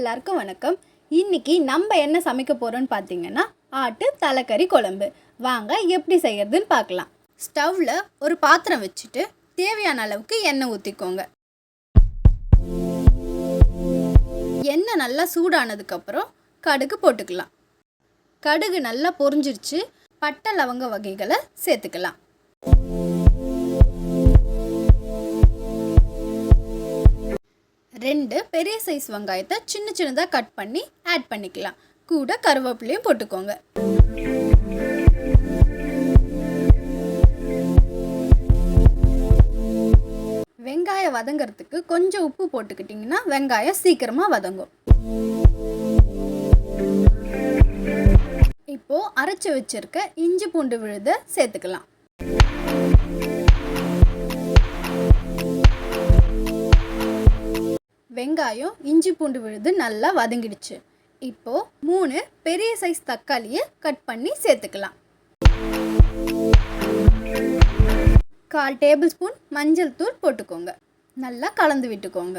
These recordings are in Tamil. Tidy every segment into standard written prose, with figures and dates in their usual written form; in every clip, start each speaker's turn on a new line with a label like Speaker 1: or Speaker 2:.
Speaker 1: எல்லாருக்கும் வணக்கம். இன்னைக்கு நம்ம என்ன சமைக்க போகிறோன்னு பார்த்தீங்கன்னா ஆட்டு தலைக்கறி குழம்பு. வாங்க எப்படி செய்யறதுன்னு பார்க்கலாம். ஸ்டவ்வில் ஒரு பாத்திரம் வச்சுட்டு தேவையான அளவுக்கு எண்ணெய் ஊற்றிக்கோங்க. எண்ணெய் நல்லா சூடானதுக்கப்புறம் கடுகு போட்டுக்கலாம். கடுகு நல்லா பொரிஞ்சிருச்சு. பட்டை லவங்க வகைகளை சேர்த்துக்கலாம். ரெண்டு பெரிய சைஸ் வெங்காயத்தை சின்ன சின்னதாக கட் பண்ணி ஆட் பண்ணிக்கலாம். கூட கருவேப்பிலையும் போட்டுக்கோங்க. வெங்காயம் வதங்கிறதுக்கு கொஞ்சம் உப்பு போட்டுக்கிட்டிங்கன்னா வெங்காயம் சீக்கிரமாக வதங்கும். இப்போது அரைச்சி வச்சிருக்க இஞ்சி பூண்டு விழுதை சேர்த்துக்கலாம். வெங்காயம் இஞ்சி பூண்டு விழுது நல்லா வதங்கிடுச்சு. இப்போது 3 பெரிய சைஸ் தக்காளியை கட் பண்ணி சேர்த்துக்கலாம். 1/4 டேபிள் ஸ்பூன் மஞ்சள் தூள் போட்டுக்கோங்க. நல்லா கலந்து விட்டுக்கோங்க.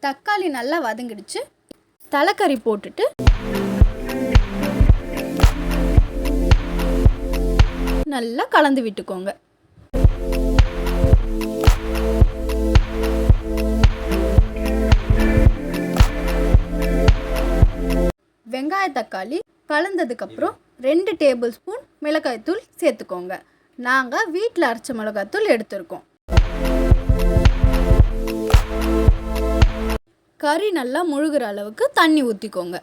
Speaker 1: தக்காளி நல்லா வதங்கிடுச்சு. தலைக்கறி போட்டுட்டு நல்லா கலந்து விட்டுக்கோங்க. வெங்காய தக்காளி கலந்ததுக்கப்புறம் 2 டேபிள் ஸ்பூன் மிளகாய்த்தூள் சேர்த்துக்கோங்க. நாங்கள் வீட்டில் அரைச்ச மிளகாய்த்தூள் எடுத்துருக்கோம். கறி நல்லா முழுகிற அளவுக்கு தண்ணி ஊற்றிக்கோங்க.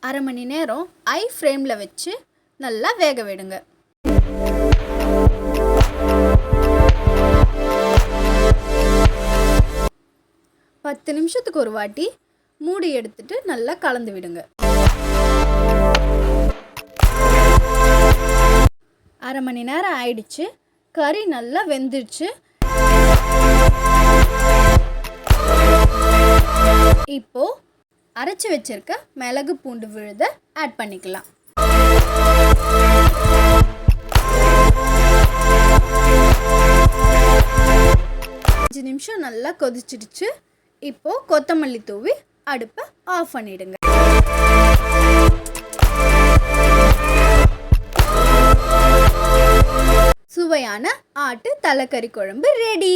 Speaker 1: அரை மணி நேரம் ஐ ஃப்ளேமில் வச்சு நல்லா வேக விடுங்க. பத்து நிமிஷத்துக்கு ஒரு வாட்டி மூடி எடுத்துட்டு நல்லா கலந்து விடுங்க. அரை மணி நேரம் ஆயிடுச்சு. கறி நல்லா வெந்துடுச்சு. இப்போ அரைச்சி வச்சிருக்க மிளகு பூண்டு விழுதை ஆட் பண்ணிக்கலாம். அஞ்சு நிமிஷம் நல்லா கொதிச்சிடுச்சு. இப்போ கொத்தமல்லி தூவி அடுப்பை ஆஃப் பண்ணிடுங்க. சுவையான ஆட்டு தலைக்கறி குழம்பு ரெடி.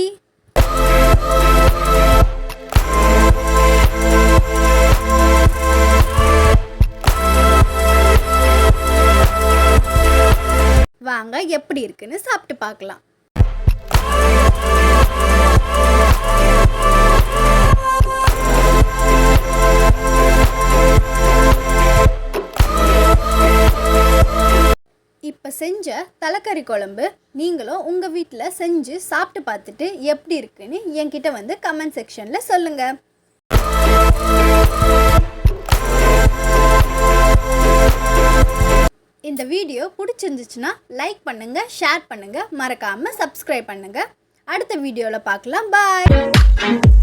Speaker 1: வாங்க எப்படி இருக்குன்னு சாப்பிட்டு பார்க்கலாம். இப்போ செஞ்ச தலைக்கறி குழம்பு நீங்களும் உங்கள் வீட்டில் செஞ்சு சாப்பிட்டு பார்த்துட்டு எப்படி இருக்குன்னு என்கிட்ட வந்து கமெண்ட் செக்ஷனில் சொல்லுங்கள். இந்த வீடியோ பிடிச்சிருந்துச்சுன்னா லைக் பண்ணுங்கள், ஷேர் பண்ணுங்கள், மறக்காமல் சப்ஸ்கிரைப் பண்ணுங்கள். அடுத்த வீடியோவில் பார்க்கலாம். பாய்.